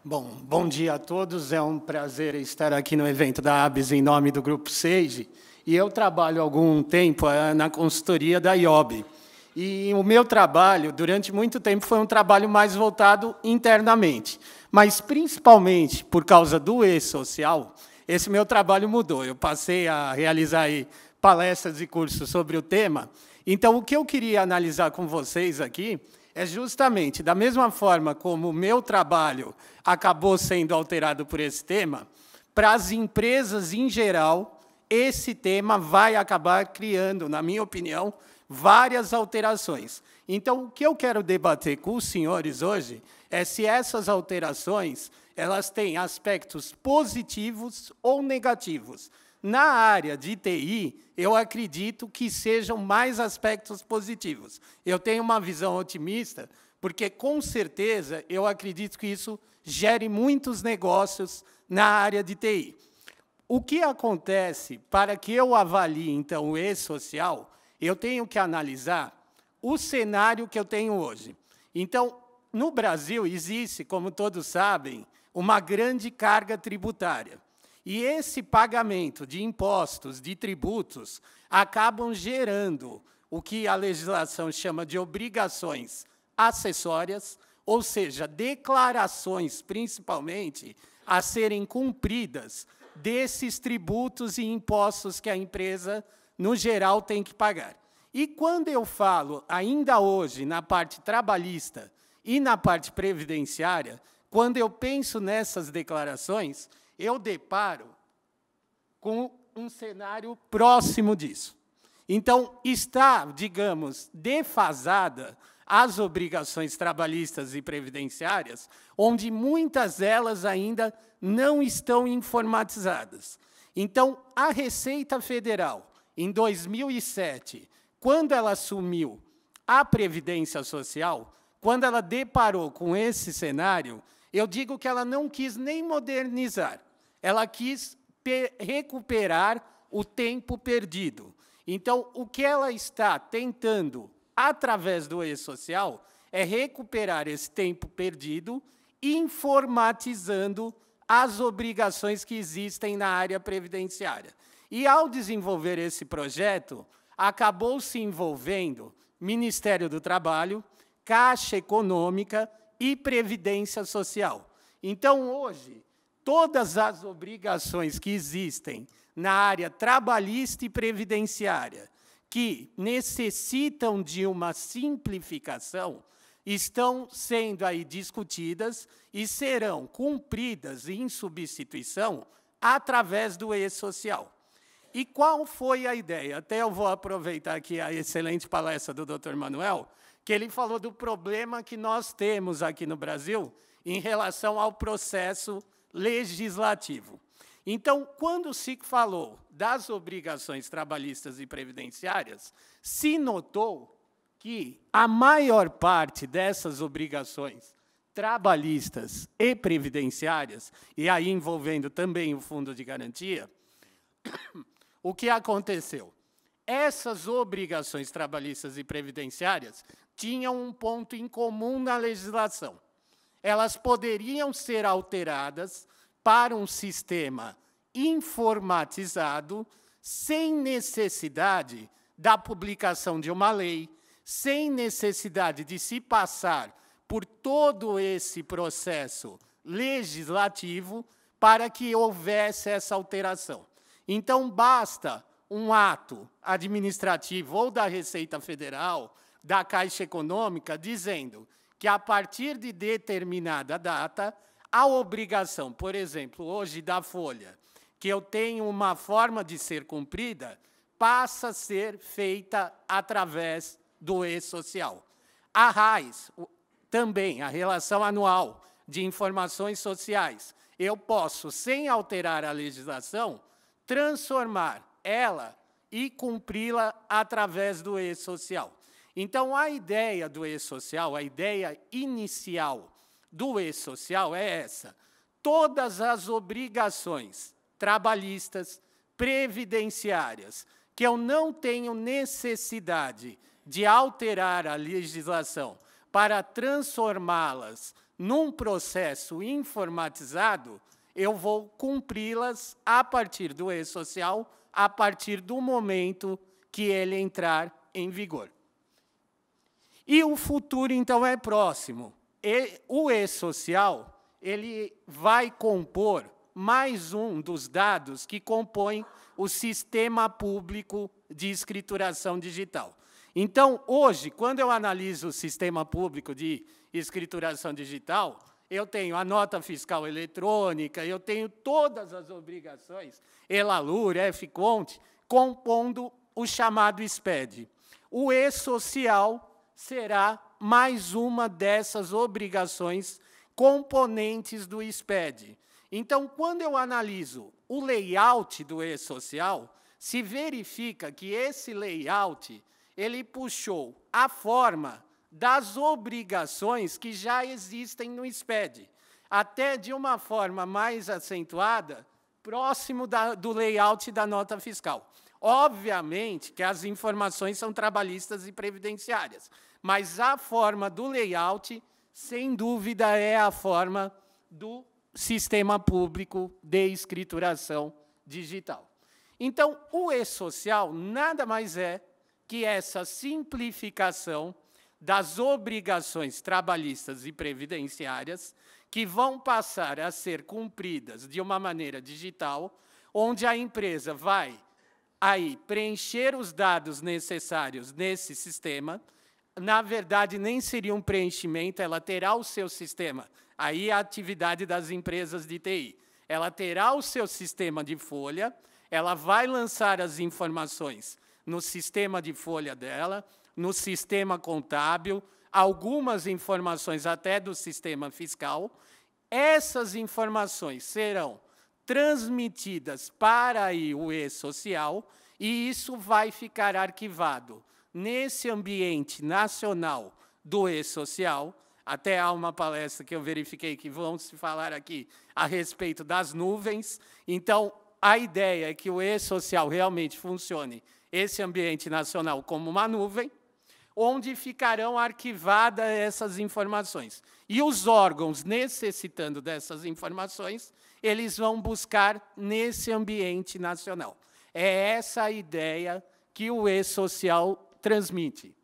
Bom dia a todos. É um prazer estar aqui no evento da ABS em nome do Grupo Sage. E eu trabalho há algum tempo na consultoria da IOB. E o meu trabalho, durante muito tempo, foi um trabalho mais voltado internamente. Mas, principalmente por causa do e-social, esse meu trabalho mudou. Eu passei a realizar aí palestras e cursos sobre o tema. Então, o que eu queria analisar com vocês aqui é justamente, da mesma forma como o meu trabalho acabou sendo alterado por esse tema, para as empresas em geral, esse tema vai acabar criando, na minha opinião, várias alterações. Então, o que eu quero debater com os senhores hoje é se essas alterações elas têm aspectos positivos ou negativos. Na área de TI, eu acredito que sejam mais aspectos positivos. Eu tenho uma visão otimista, porque, com certeza, eu acredito que isso gere muitos negócios na área de TI. O que acontece para que eu avalie, então, o e-social, eu tenho que analisar o cenário que eu tenho hoje. Então, no Brasil, existe, como todos sabem, uma grande carga tributária. E esse pagamento de impostos, de tributos, acabam gerando o que a legislação chama de obrigações acessórias, ou seja, declarações, principalmente, a serem cumpridas desses tributos e impostos que a empresa, no geral, tem que pagar. E quando eu falo, ainda hoje, na parte trabalhista e na parte previdenciária, quando eu penso nessas declarações, eu deparo com um cenário próximo disso. Então, está, digamos, defasada as obrigações trabalhistas e previdenciárias, onde muitas delas ainda não estão informatizadas. Então, a Receita Federal, em 2007, quando ela assumiu a Previdência Social, quando ela deparou com esse cenário, eu digo que ela não quis nem modernizar, ela quis recuperar o tempo perdido. Então, o que ela está tentando, através do e-social, é recuperar esse tempo perdido, informatizando as obrigações que existem na área previdenciária. E, ao desenvolver esse projeto, acabou se envolvendo Ministério do Trabalho, Caixa Econômica e Previdência Social. Então, hoje, todas as obrigações que existem na área trabalhista e previdenciária, que necessitam de uma simplificação, estão sendo aí discutidas e serão cumpridas em substituição através do e-social. E qual foi a ideia? Até eu vou aproveitar aqui a excelente palestra do Dr. Manuel, que ele falou do problema que nós temos aqui no Brasil em relação ao processo legislativo. Então, quando se falou das obrigações trabalhistas e previdenciárias, se notou que a maior parte dessas obrigações trabalhistas e previdenciárias, e aí envolvendo também o fundo de garantia, o que aconteceu? Essas obrigações trabalhistas e previdenciárias tinham um ponto em comum na legislação. Elas poderiam ser alteradas para um sistema informatizado, sem necessidade da publicação de uma lei, sem necessidade de se passar por todo esse processo legislativo para que houvesse essa alteração. Então, basta um ato administrativo ou da Receita Federal, da Caixa Econômica, dizendo que, a partir de determinada data, a obrigação, por exemplo, hoje da Folha, que eu tenho uma forma de ser cumprida, passa a ser feita através do e-social. A RAIS, também, a Relação Anual de Informações Sociais, eu posso, sem alterar a legislação, transformar ela e cumpri-la através do e-social. Então, a ideia do e-social, a ideia inicial do e-social é essa. Todas as obrigações trabalhistas, previdenciárias, que eu não tenho necessidade de alterar a legislação para transformá-las num processo informatizado, eu vou cumpri-las a partir do e-social, a partir do momento que ele entrar em vigor. E o futuro, então, é próximo. O e-social ele vai compor mais um dos dados que compõem o sistema público de escrituração digital. Então, hoje, quando eu analiso o sistema público de escrituração digital, eu tenho a nota fiscal eletrônica, eu tenho todas as obrigações, Elalur, Fconte, compondo o chamado SPED. O e-social será mais uma dessas obrigações componentes do SPED. Então, quando eu analiso o layout do e-social, se verifica que esse layout ele puxou a forma das obrigações que já existem no SPED, até de uma forma mais acentuada, próximo do layout da nota fiscal. Obviamente que as informações são trabalhistas e previdenciárias, mas a forma do layout, sem dúvida, é a forma do sistema público de escrituração digital. Então, o e-social nada mais é que essa simplificação das obrigações trabalhistas e previdenciárias que vão passar a ser cumpridas de uma maneira digital, onde a empresa vai aí preencher os dados necessários nesse sistema. Na verdade, nem seria um preenchimento, ela terá o seu sistema. Aí a atividade das empresas de TI. Ela terá o seu sistema de folha, ela vai lançar as informações no sistema de folha dela, no sistema contábil, algumas informações até do sistema fiscal. Essas informações serão transmitidas para aí o e-social e isso vai ficar arquivado nesse ambiente nacional do e-social. Até há uma palestra que eu verifiquei que vão se falar aqui a respeito das nuvens. Então, a ideia é que o e-social realmente funcione, esse ambiente nacional, como uma nuvem, onde ficarão arquivadas essas informações. E os órgãos necessitando dessas informações, eles vão buscar nesse ambiente nacional. É essa a ideia que o e-social transmite.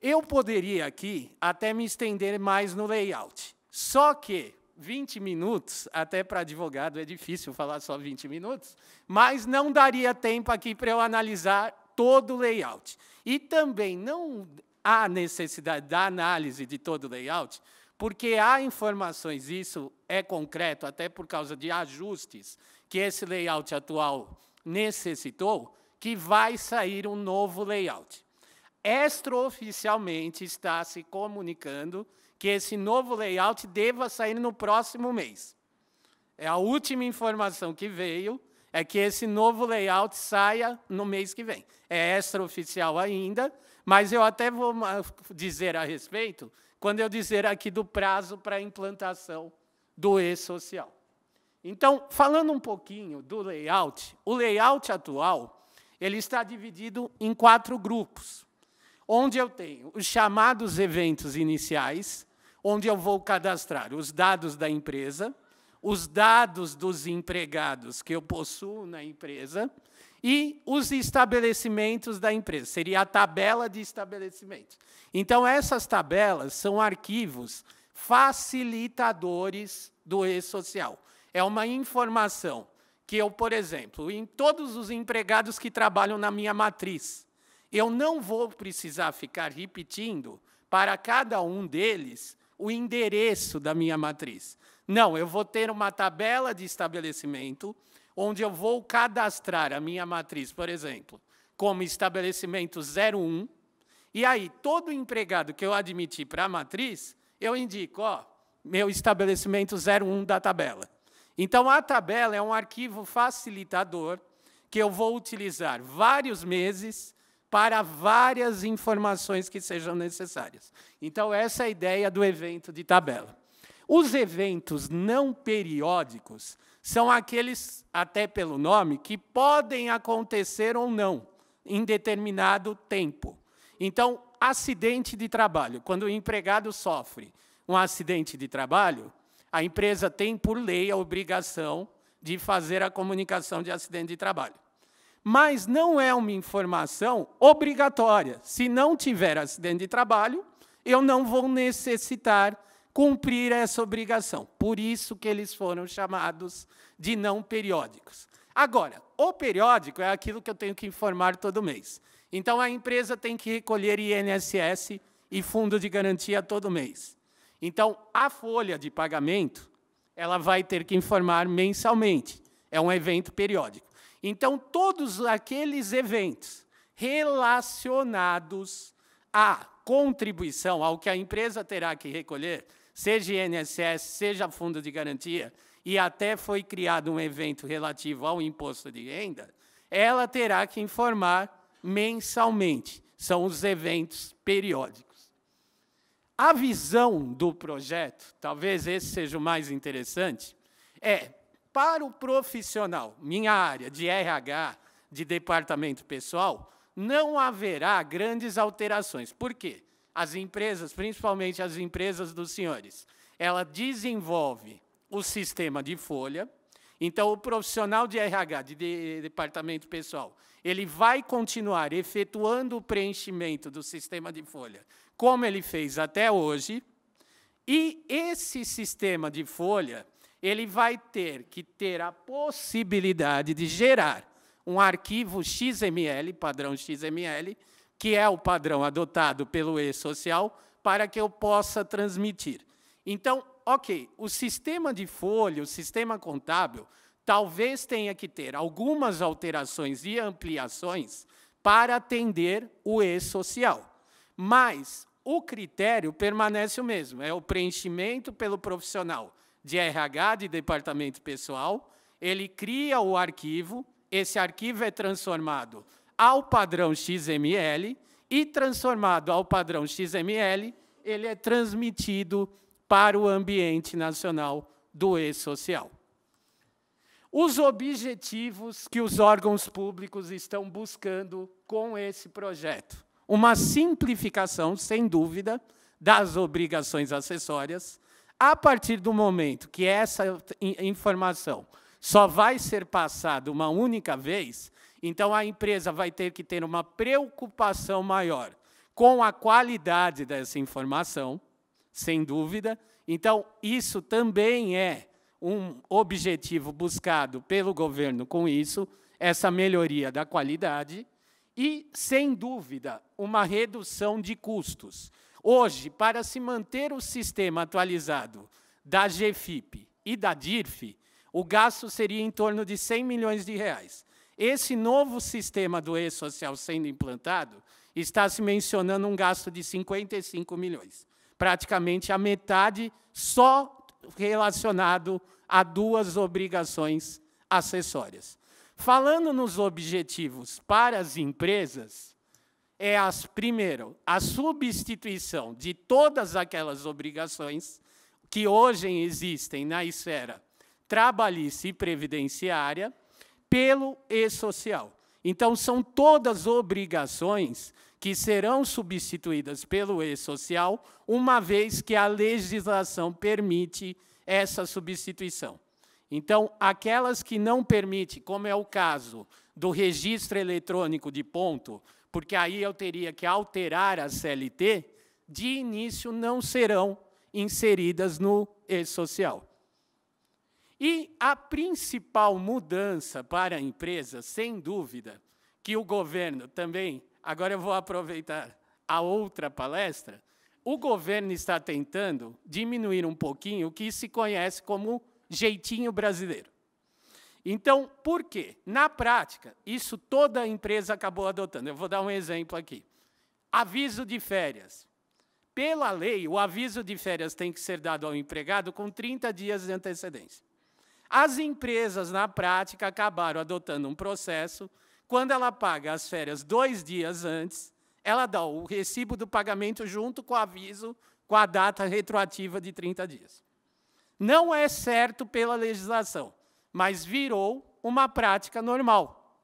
Eu poderia aqui até me estender mais no layout, só que 20 minutos, até para advogado é difícil falar só 20 minutos, mas não daria tempo aqui para eu analisar todo o layout. E também não há necessidade da análise de todo o layout, porque há informações, isso é concreto, até por causa de ajustes que esse layout atual necessitou, que vai sair um novo layout. Extraoficialmente está se comunicando que esse novo layout deva sair no próximo mês. A última informação que veio é que esse novo layout saia no mês que vem. É extraoficial ainda, mas eu até vou dizer a respeito quando eu dizer aqui do prazo para a implantação do e-social. Então, falando um pouquinho do layout, o layout atual ele está dividido em 4 grupos, onde eu tenho os chamados eventos iniciais, onde eu vou cadastrar os dados da empresa, os dados dos empregados que eu possuo na empresa e os estabelecimentos da empresa. Seria a tabela de estabelecimentos. Então, essas tabelas são arquivos facilitadores do e-social. É uma informação que eu, por exemplo, em todos os empregados que trabalham na minha matriz, eu não vou precisar ficar repetindo para cada um deles o endereço da minha matriz. Não, eu vou ter uma tabela de estabelecimento onde eu vou cadastrar a minha matriz, por exemplo, como estabelecimento 01, e aí todo empregado que eu admitir para a matriz, eu indico, ó, meu estabelecimento 01 da tabela. Então, a tabela é um arquivo facilitador que eu vou utilizar vários meses para várias informações que sejam necessárias. Então, essa é a ideia do evento de tabela. Os eventos não periódicos são aqueles, até pelo nome, que podem acontecer ou não em determinado tempo. Então, acidente de trabalho, quando o empregado sofre um acidente de trabalho, a empresa tem, por lei, a obrigação de fazer a comunicação de acidente de trabalho. Mas não é uma informação obrigatória. Se não tiver acidente de trabalho, eu não vou necessitar cumprir essa obrigação. Por isso que eles foram chamados de não periódicos. Agora, o periódico é aquilo que eu tenho que informar todo mês. Então, a empresa tem que recolher INSS e fundo de garantia todo mês. Então, a folha de pagamento, ela vai ter que informar mensalmente. É um evento periódico. Então, todos aqueles eventos relacionados à contribuição, ao que a empresa terá que recolher, seja INSS, seja fundo de garantia, e até foi criado um evento relativo ao imposto de renda, ela terá que informar mensalmente. São os eventos periódicos. A visão do projeto, talvez esse seja o mais interessante, é, para o profissional, minha área de RH, de departamento pessoal, não haverá grandes alterações. Por quê? As empresas, principalmente as empresas dos senhores, ela desenvolve o sistema de folha. Então, o profissional de RH, de departamento pessoal, ele vai continuar efetuando o preenchimento do sistema de folha, como ele fez até hoje, e esse sistema de folha, ele vai ter que ter a possibilidade de gerar um arquivo XML, padrão XML, que é o padrão adotado pelo e-social, para que eu possa transmitir. Então, ok, o sistema de folha, o sistema contábil, talvez tenha que ter algumas alterações e ampliações para atender o e-social. Mas o critério permanece o mesmo, é o preenchimento pelo profissional de RH, de departamento pessoal, ele cria o arquivo, esse arquivo é transformado ao padrão XML e, transformado ao padrão XML, ele é transmitido para o ambiente nacional do e-social. Os objetivos que os órgãos públicos estão buscando com esse projeto. Uma simplificação, sem dúvida, das obrigações acessórias, a partir do momento que essa informação só vai ser passada uma única vez, então a empresa vai ter que ter uma preocupação maior com a qualidade dessa informação, sem dúvida. Então, isso também é um objetivo buscado pelo governo com isso, essa melhoria da qualidade e, sem dúvida, uma redução de custos. Hoje, para se manter o sistema atualizado da GFIP e da DIRF, o gasto seria em torno de 100 milhões de reais. Esse novo sistema do e-social sendo implantado, está se mencionando um gasto de 55 milhões. Praticamente a metade só relacionado a duas obrigações acessórias. Falando nos objetivos para as empresas, primeiro, a substituição de todas aquelas obrigações que hoje existem na esfera trabalhista e previdenciária pelo e-social. Então, são todas obrigações que serão substituídas pelo e-social, uma vez que a legislação permite essa substituição. Então, aquelas que não permitem, como é o caso do registro eletrônico de ponto, porque aí eu teria que alterar a CLT, de início não serão inseridas no e-social. E a principal mudança para a empresa, sem dúvida, que o governo também, agora eu vou aproveitar a outra palestra, o governo está tentando diminuir um pouquinho o que se conhece como jeitinho brasileiro. Então, por quê? Na prática, isso toda a empresa acabou adotando. Eu vou dar um exemplo aqui. Aviso de férias. Pela lei, o aviso de férias tem que ser dado ao empregado com 30 dias de antecedência. As empresas, na prática, acabaram adotando um processo, quando ela paga as férias 2 dias antes, ela dá o recibo do pagamento junto com o aviso, com a data retroativa de 30 dias. Não é certo pela legislação, mas virou uma prática normal.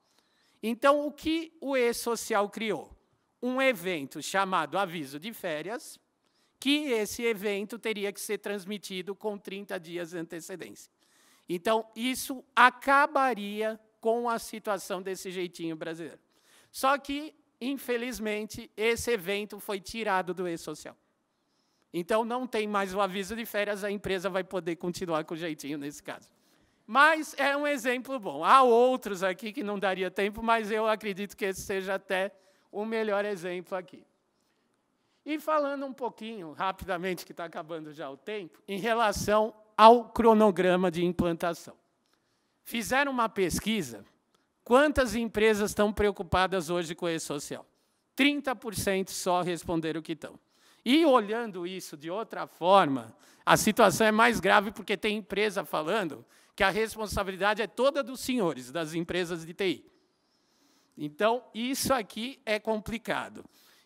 Então, o que o e-social criou? Um evento chamado aviso de férias, que esse evento teria que ser transmitido com 30 dias de antecedência. Então, isso acabaria com a situação desse jeitinho brasileiro. Só que, infelizmente, esse evento foi tirado do e-social. Então, não tem mais o aviso de férias, a empresa vai poder continuar com o jeitinho nesse caso. Mas é um exemplo bom. Há outros aqui que não daria tempo, mas eu acredito que esse seja até o melhor exemplo aqui. E falando um pouquinho, rapidamente, que está acabando já o tempo, em relação ao cronograma de implantação. Fizeram uma pesquisa, quantas empresas estão preocupadas hoje com o e-social? 30% só responderam que estão. E, olhando isso de outra forma, a situação é mais grave porque tem empresa falando que a responsabilidade é toda dos senhores, das empresas de TI. Então, isso aqui é complicado.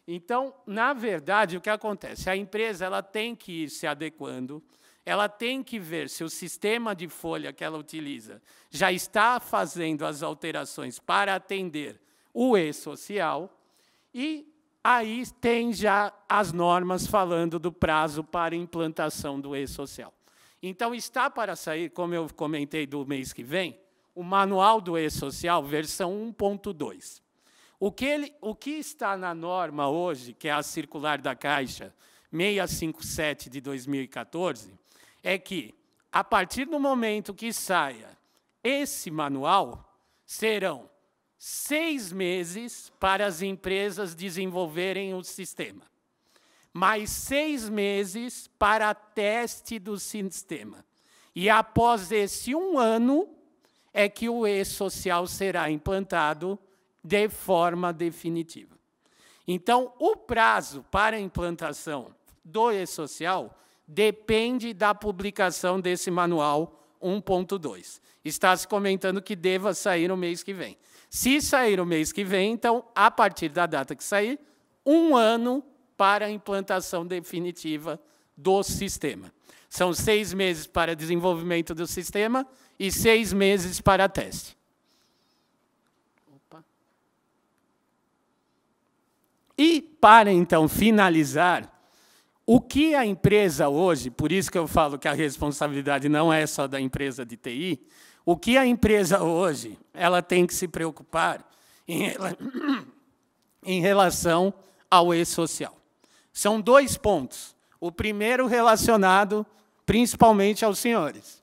Então, na verdade, o que acontece? A empresa ela tem que ir se adequando, ela tem que ver se o sistema de folha que ela utiliza já está fazendo as alterações para atender o e-social, e aí tem já as normas falando do prazo para implantação do e-social. Então, está para sair, como eu comentei do mês que vem, o Manual do E-Social, versão 1.2. O que está na norma hoje, que é a circular da Caixa 657 de 2014, é que, a partir do momento que saia esse manual, serão 6 meses para as empresas desenvolverem o sistema, mais 6 meses para teste do sistema. E, após esse 1 ano, é que o e-social será implantado de forma definitiva. Então, o prazo para a implantação do e-social depende da publicação desse manual 1.2. Está se comentando que deva sair no mês que vem. Se sair no mês que vem, então, a partir da data que sair, 1 ano para a implantação definitiva do sistema. São 6 meses para desenvolvimento do sistema e 6 meses para teste. E, para, então, finalizar, o que a empresa hoje, por isso que eu falo que a responsabilidade não é só da empresa de TI, o que a empresa hoje ela tem que se preocupar em relação ao e-social. São 2 pontos. O primeiro relacionado principalmente aos senhores.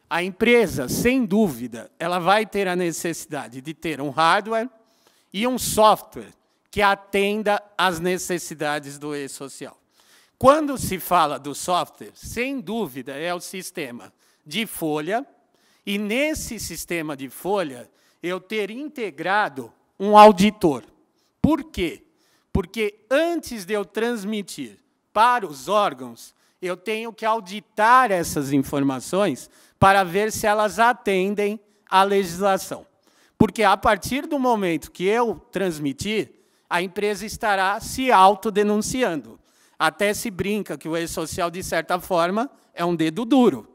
A empresa, sem dúvida, ela vai ter a necessidade de ter um hardware e um software que atenda às necessidades do e-social. Quando se fala do software, sem dúvida, é o sistema de folha, e nesse sistema de folha, eu ter integrado um auditor. Por quê? Porque antes de eu transmitir para os órgãos, eu tenho que auditar essas informações para ver se elas atendem à legislação. Porque, a partir do momento que eu transmitir, a empresa estará se autodenunciando. Até se brinca que o e-social, de certa forma, é um dedo duro.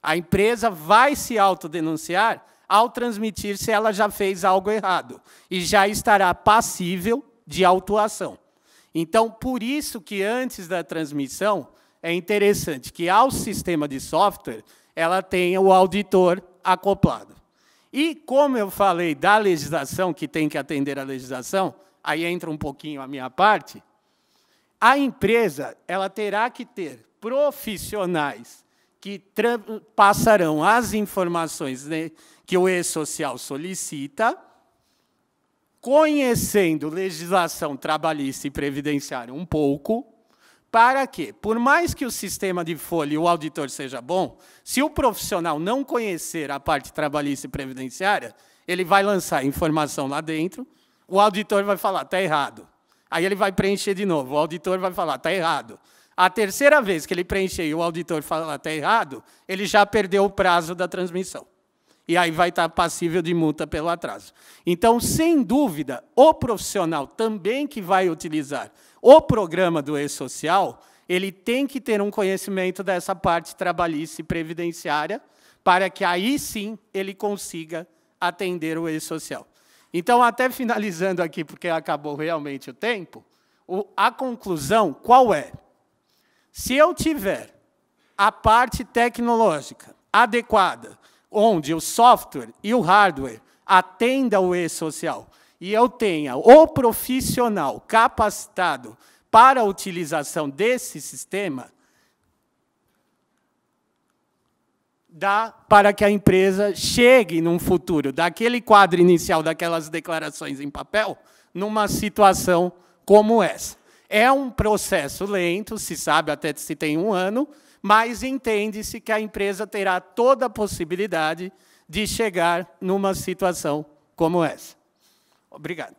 A empresa vai se autodenunciar ao transmitir se ela já fez algo errado, e já estará passível de autuação. Então, por isso que, antes da transmissão, é interessante que, ao sistema de software, ela tenha o auditor acoplado. E, como eu falei da legislação, que tem que atender à legislação, aí entra um pouquinho a minha parte, a empresa ela terá que ter profissionais que passarão as informações, né, que o e-social solicita, conhecendo legislação trabalhista e previdenciária um pouco. Para quê? Por mais que o sistema de folha e o auditor seja bom, se o profissional não conhecer a parte trabalhista e previdenciária, ele vai lançar informação lá dentro, o auditor vai falar, está errado. Aí ele vai preencher de novo, o auditor vai falar, está errado. A terceira vez que ele preencher e o auditor falar, está errado, ele já perdeu o prazo da transmissão. E aí vai estar passível de multa pelo atraso. Então, sem dúvida, o profissional também que vai utilizar o programa do e-social, ele tem que ter um conhecimento dessa parte trabalhista e previdenciária, para que aí sim ele consiga atender o e-social. Então, até finalizando aqui, porque acabou realmente o tempo, a conclusão qual é? Se eu tiver a parte tecnológica adequada, onde o software e o hardware atendam o e-social, e eu tenha o profissional capacitado para a utilização desse sistema, dá para que a empresa chegue, num futuro, daquele quadro inicial, daquelas declarações em papel, numa situação como essa. É um processo lento, se sabe até se tem 1 ano, mas entende-se que a empresa terá toda a possibilidade de chegar numa situação como essa. Obrigado.